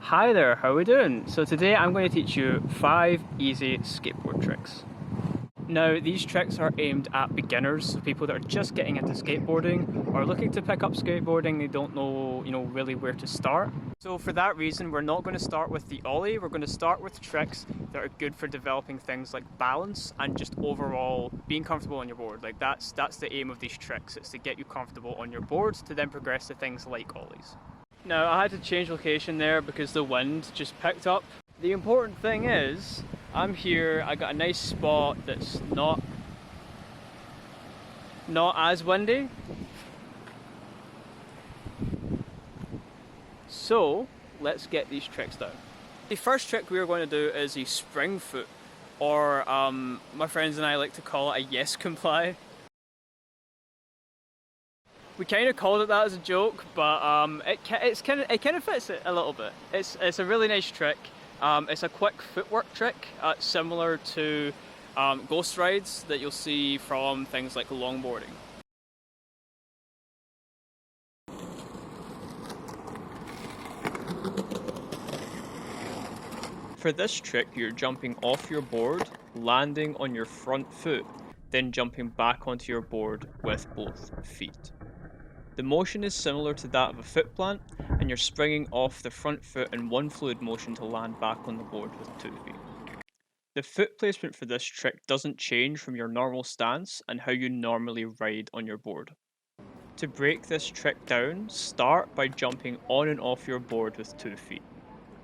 Hi there, how are we doing? So today I'm going to teach you 5 easy skateboard tricks. Now these tricks are aimed at beginners, so people that are just getting into skateboarding or looking to pick up skateboarding, they don't know, really where to start. So for that reason, we're not going to start with the ollie, we're going to start with tricks that are good for developing things like balance and just overall being comfortable on your board. Like that's the aim of these tricks, it's to get you comfortable on your board to then progress to things like ollies. Now I had to change location there because the wind just picked up. The important thing is, I'm here, I got a nice spot that's not as windy. So let's get these tricks down. The first trick we are going to do is a spring foot, or my friends and I like to call it a yes comply. We kind of called it that as a joke, but it kind of fits it a little bit. It's a really nice trick. It's a quick footwork trick, similar to ghost rides that you'll see from things like longboarding. For this trick, you're jumping off your board, landing on your front foot, then jumping back onto your board with both feet. The motion is similar to that of a foot plant, and you're springing off the front foot in one fluid motion to land back on the board with 2 feet. The foot placement for this trick doesn't change from your normal stance and how you normally ride on your board. To break this trick down, start by jumping on and off your board with 2 feet.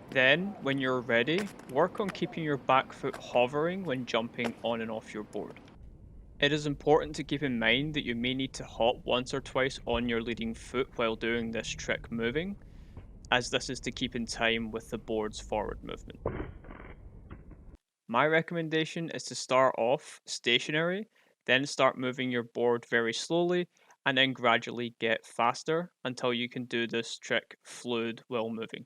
Then, when you're ready, work on keeping your back foot hovering when jumping on and off your board. It is important to keep in mind that you may need to hop once or twice on your leading foot while doing this trick moving, as this is to keep in time with the board's forward movement. My recommendation is to start off stationary, then start moving your board very slowly, and then gradually get faster until you can do this trick fluid while moving.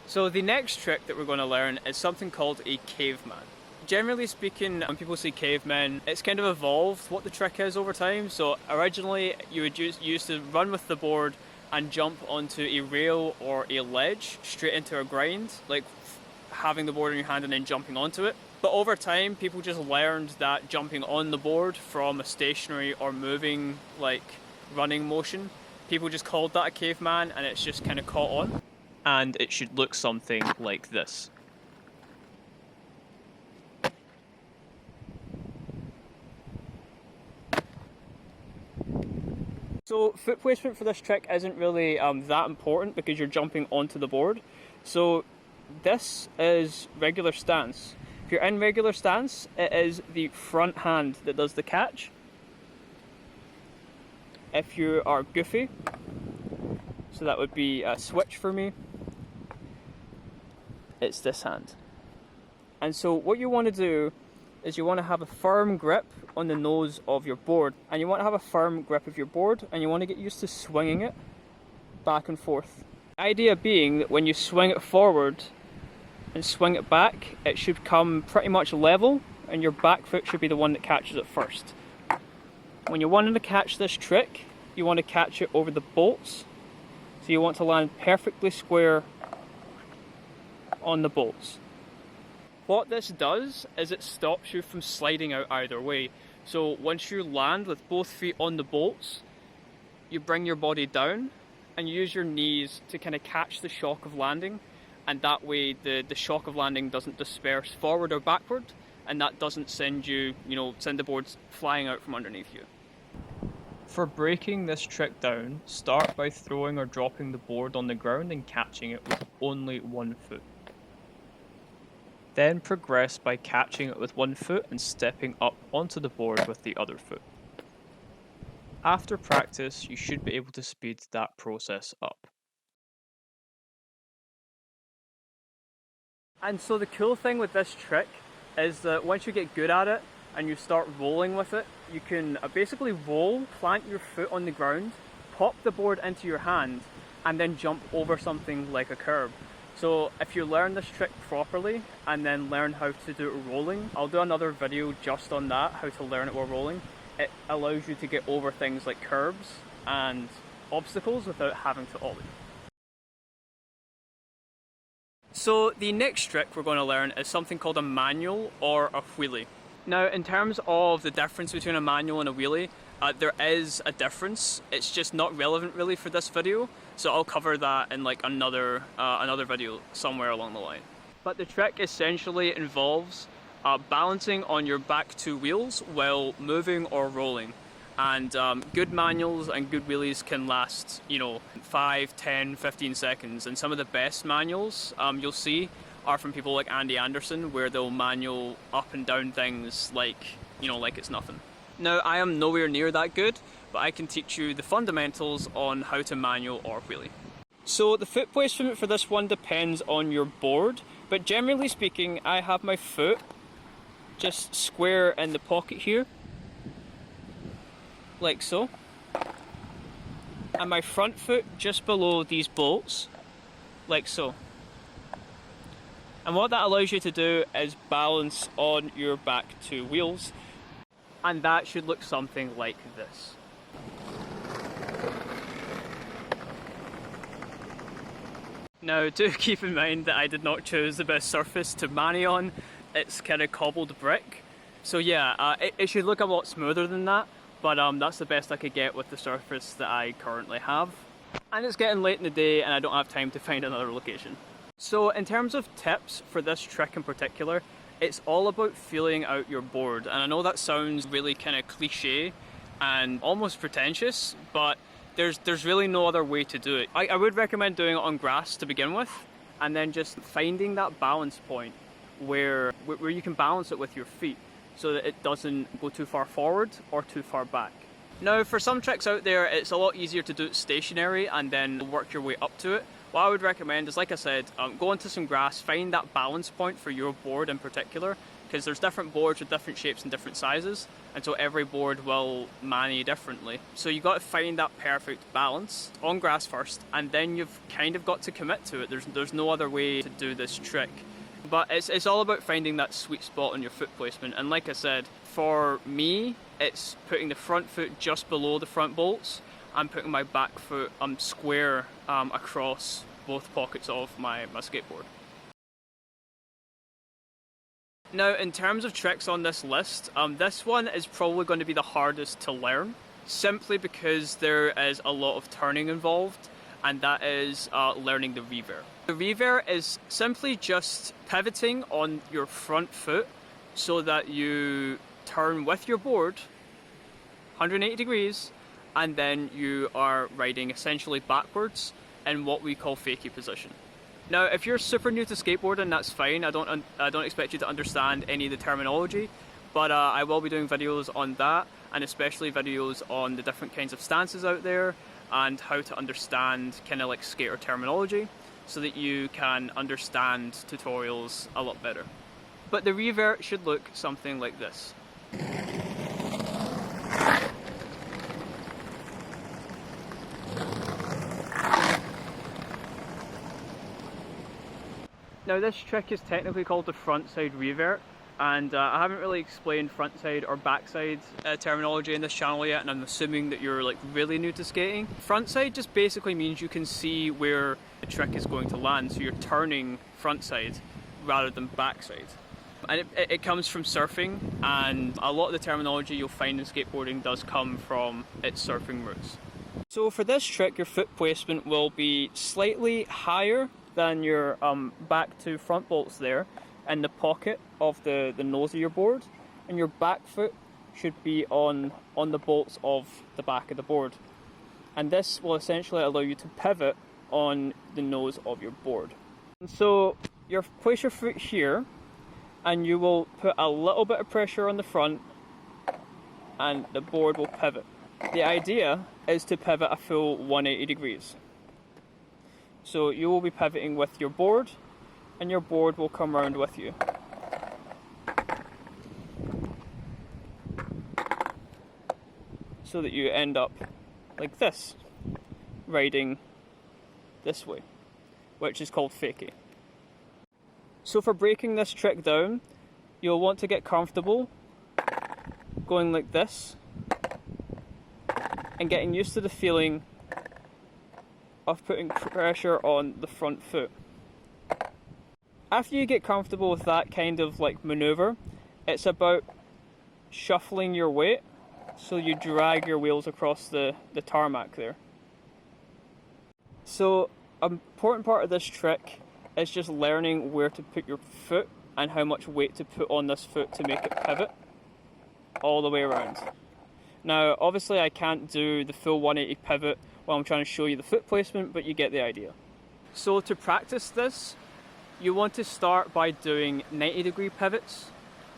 So the next trick that we're going to learn is something called a caveman. Generally speaking, when people say cavemen, it's kind of evolved what the trick is over time. So originally you would used to run with the board and jump onto a rail or a ledge straight into a grind, like having the board in your hand and then jumping onto it. But over time, people just learned that jumping on the board from a stationary or moving, like running motion, people just called that a caveman, and it's just kind of caught on. And it should look something like this. So foot placement for this trick isn't really that important because you're jumping onto the board. So this is regular stance. If you're in regular stance, it is the front hand that does the catch. If you are goofy, so that would be a switch for me, it's this hand. And so what you want to do is you want to have a firm grip on the nose of your board, and you want to have a firm grip of your board, and you want to get used to swinging it back and forth. The idea being that when you swing it forward and swing it back, it should come pretty much level, and your back foot should be the one that catches it first. When you're wanting to catch this trick, you want to catch it over the bolts, so you want to land perfectly square on the bolts. What this does is it stops you from sliding out either way. So once you land with both feet on the bolts, you bring your body down and use your knees to kind of catch the shock of landing, and that way the shock of landing doesn't disperse forward or backward, and that doesn't send the boards flying out from underneath you. For breaking this trick down, start by throwing or dropping the board on the ground and catching it with only one foot. Then progress by catching it with one foot and stepping up onto the board with the other foot. After practice, you should be able to speed that process up. And so the cool thing with this trick is that once you get good at it and you start rolling with it, you can basically roll, plant your foot on the ground, pop the board into your hand, and then jump over something like a curb. So if you learn this trick properly and then learn how to do it rolling, I'll do another video just on that, how to learn it while rolling. It allows you to get over things like curbs and obstacles without having to ollie. So the next trick we're going to learn is something called a manual or a wheelie. Now, in terms of the difference between a manual and a wheelie, there is a difference. It's just not relevant really for this video, so I'll cover that in like another video somewhere along the line. But the trick essentially involves balancing on your back two wheels while moving or rolling. And good manuals and good wheelies can last, you know, 5, 10, 15 seconds. And some of the best manuals you'll see are from people like Andy Anderson, where they'll manual up and down things like, you know, like it's nothing. Now, I am nowhere near that good, but I can teach you the fundamentals on how to manual or wheelie. So the foot placement for this one depends on your board, but generally speaking, I have my foot just square in the pocket here, like so, and my front foot just below these bolts, like so. And what that allows you to do is balance on your back two wheels, and that should look something like this. Now, do keep in mind that I did not choose the best surface to mani on. It's kind of cobbled brick, so yeah, it should look a lot smoother than that. But that's the best I could get with the surface that I currently have. And it's getting late in the day and I don't have time to find another location. So in terms of tips for this trick in particular, it's all about feeling out your board. And I know that sounds really kind of cliche and almost pretentious, but there's really no other way to do it. I would recommend doing it on grass to begin with, and then just finding that balance point where you can balance it with your feet, so that it doesn't go too far forward or too far back. Now, for some tricks out there, it's a lot easier to do it stationary and then work your way up to it. What I would recommend is, like I said, go into some grass, find that balance point for your board in particular, because there's different boards with different shapes and different sizes, and so every board will mani differently. So you've got to find that perfect balance on grass first, and then you've kind of got to commit to it. There's no other way to do this trick. But it's all about finding that sweet spot on your foot placement. And like I said, for me, it's putting the front foot just below the front bolts and putting my back foot square across both pockets of my skateboard. Now, in terms of tricks on this list, this one is probably going to be the hardest to learn, simply because there is a lot of turning involved, and that is learning the revert. The revert is simply just pivoting on your front foot so that you turn with your board 180 degrees, and then you are riding essentially backwards in what we call fakie position. Now, if you're super new to skateboarding, that's fine. I don't expect you to understand any of the terminology, but I will be doing videos on that, and especially videos on the different kinds of stances out there and how to understand kind of like skater terminology, so that you can understand tutorials a lot better. But the revert should look something like this. Now, this trick is technically called the frontside revert, and I haven't really explained frontside or backside terminology in this channel yet, and I'm assuming that you're like really new to skating. Frontside just basically means you can see where the trick is going to land, so you're turning frontside rather than backside. And it comes from surfing, and a lot of the terminology you'll find in skateboarding does come from its surfing roots. So for this trick, your foot placement will be slightly higher than your back two front bolts there in the pocket of the nose of your board, and your back foot should be on the bolts of the back of the board. And this will essentially allow you to pivot on the nose of your board. And so you place your foot here, and you will put a little bit of pressure on the front, and the board will pivot. The idea is to pivot a full 180 degrees. So you will be pivoting with your board, and your board will come around with you. So that you end up like this, riding this way, which is called fakie. So for breaking this trick down, you'll want to get comfortable going like this, and getting used to the feeling of putting pressure on the front foot. After you get comfortable with that kind of like maneuver, it's about shuffling your weight so you drag your wheels across the tarmac there. So an important part of this trick is just learning where to put your foot and how much weight to put on this foot to make it pivot all the way around. Now obviously I can't do the full 180 pivot while I'm trying to show you the foot placement, but you get the idea. So to practice this, you want to start by doing 90-degree pivots.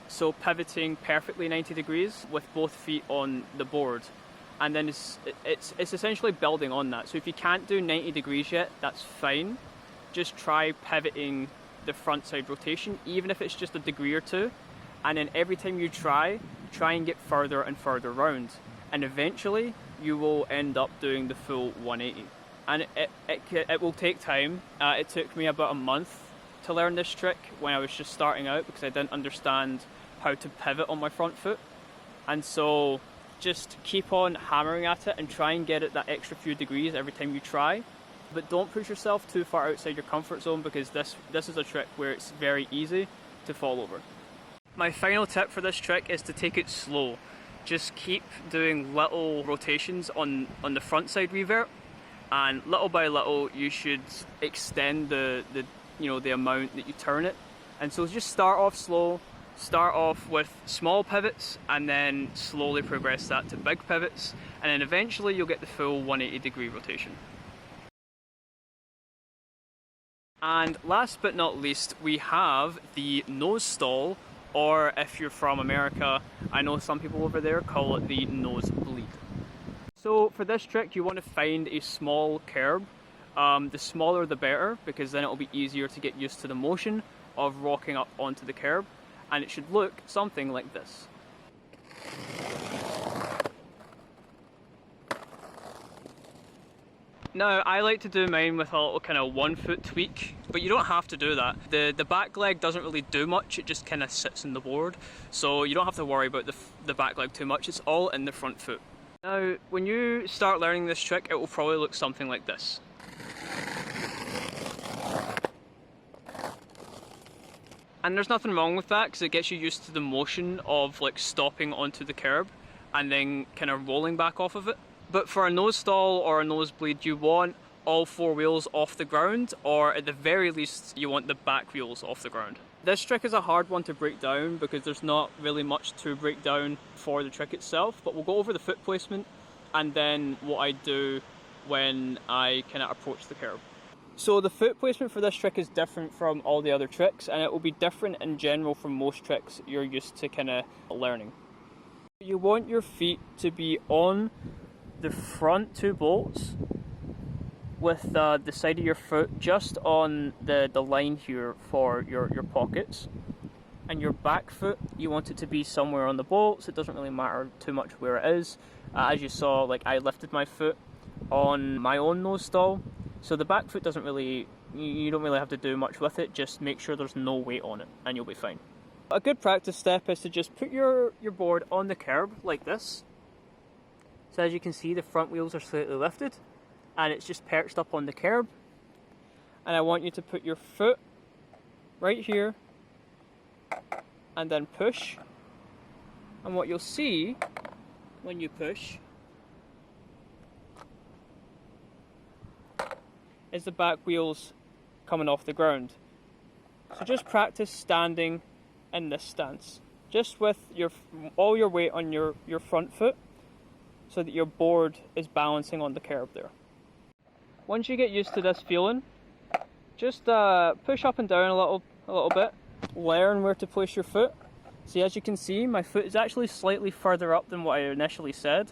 So pivoting perfectly 90 degrees with both feet on the board. And then it's essentially building on that. So if you can't do 90 degrees yet, that's fine. Just try pivoting the front side rotation, even if it's just a degree or two. And then every time you try and get further and further round. And eventually you will end up doing the full 180. And it will take time. It took me about a month to learn this trick when I was just starting out because I didn't understand how to pivot on my front foot. And so just keep on hammering at it and try and get it that extra few degrees every time you try. But don't push yourself too far outside your comfort zone because this is a trick where it's very easy to fall over. My final tip for this trick is to take it slow. Just keep doing little rotations on the front side revert, and little by little you should extend the amount that you turn it. And so just start off slow. Start off with small pivots and then slowly progress that to big pivots, and then eventually you'll get the full 180-degree rotation. And last but not least, we have the nose stall, or if you're from America, I know some people over there call it the nosebleed. So for this trick you want to find a small curb. The smaller the better, because then it'll be easier to get used to the motion of rocking up onto the curb. And it should look something like this. Now, I like to do mine with a little kind of 1 foot tweak, but you don't have to do that. The back leg doesn't really do much, it just kind of sits in the board. So you don't have to worry about the back leg too much, it's all in the front foot. Now, when you start learning this trick, it will probably look something like this. And there's nothing wrong with that because it gets you used to the motion of like stopping onto the curb and then kind of rolling back off of it. But for a nose stall or a nosebleed, you want all 4 wheels off the ground, or at the very least you want the back wheels off the ground. This trick is a hard one to break down because there's not really much to break down for the trick itself, but we'll go over the foot placement and then what I do when I kind of approach the curb. So the foot placement for this trick is different from all the other tricks, and it will be different in general from most tricks you're used to kind of learning. You want your feet to be on the front 2 bolts with the side of your foot just on the line here for your pockets. And your back foot, you want it to be somewhere on the bolts. It doesn't really matter too much where it is. As you saw, like I lifted my foot on my own nose stall. So the back foot doesn't really, you don't really have to do much with it, just make sure there's no weight on it and you'll be fine. A good practice step is to just put your board on the curb like this. So as you can see, the front wheels are slightly lifted and it's just perched up on the curb. And I want you to put your foot right here and then push. And what you'll see when you push is the back wheels coming off the ground. So just practice standing in this stance, just with all your weight on your front foot so that your board is balancing on the curb there. Once you get used to this feeling, just push up and down a little bit, learn where to place your foot. See, as you can see, my foot is actually slightly further up than what I initially said,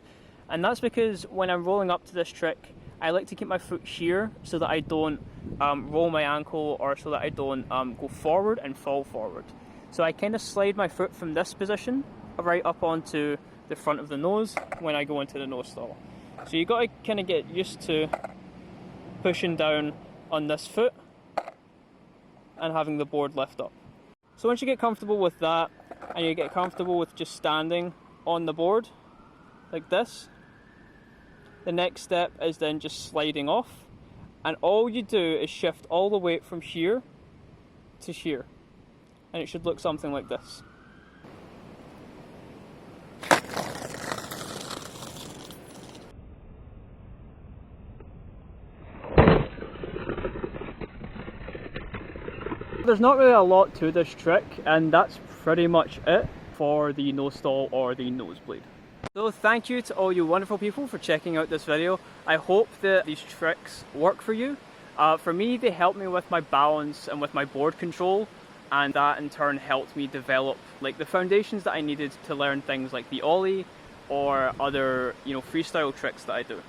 and that's because when I'm rolling up to this trick, I like to keep my foot here so that I don't roll my ankle, or so that I don't go forward and fall forward. So I kind of slide my foot from this position right up onto the front of the nose when I go into the nose stall. So you got to kind of get used to pushing down on this foot and having the board lift up. So once you get comfortable with that, and you get comfortable with just standing on the board like this, the next step is then just sliding off And all you do is shift all the weight from here to here. And it should look something like this. There's not really a lot to this trick, and that's pretty much it for the nose stall or the nosebleed. So thank you to all you wonderful people for checking out this video. I hope that these tricks work for you. For me, they helped me with my balance and with my board control, and that in turn helped me develop like the foundations that I needed to learn things like the ollie or other, freestyle tricks that I do.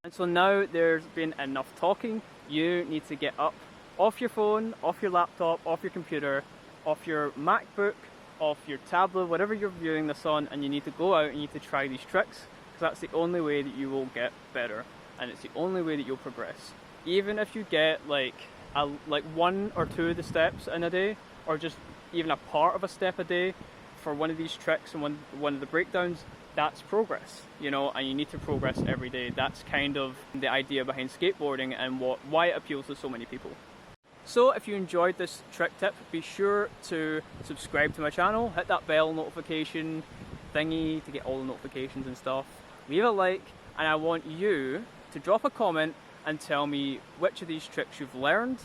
And so now there's been enough talking. You need to get up off your phone, off your laptop, off your computer, off your MacBook, off your tablet, whatever you're viewing this on, and you need to go out and you need to try these tricks, because that's the only way that you will get better, and it's the only way that you'll progress. Even if you get like one or two of the steps in a day, or just even a part of a step a day for one of these tricks and one of the breakdowns, that's progress, and you need to progress every day. That's kind of the idea behind skateboarding and why it appeals to so many people. So if you enjoyed this trick tip, be sure to subscribe to my channel, hit that bell notification thingy to get all the notifications and stuff. Leave a like, and I want you to drop a comment and tell me which of these tricks you've learned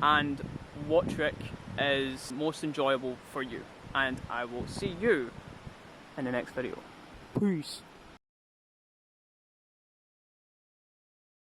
and what trick is most enjoyable for you. And I will see you in the next video. Peace.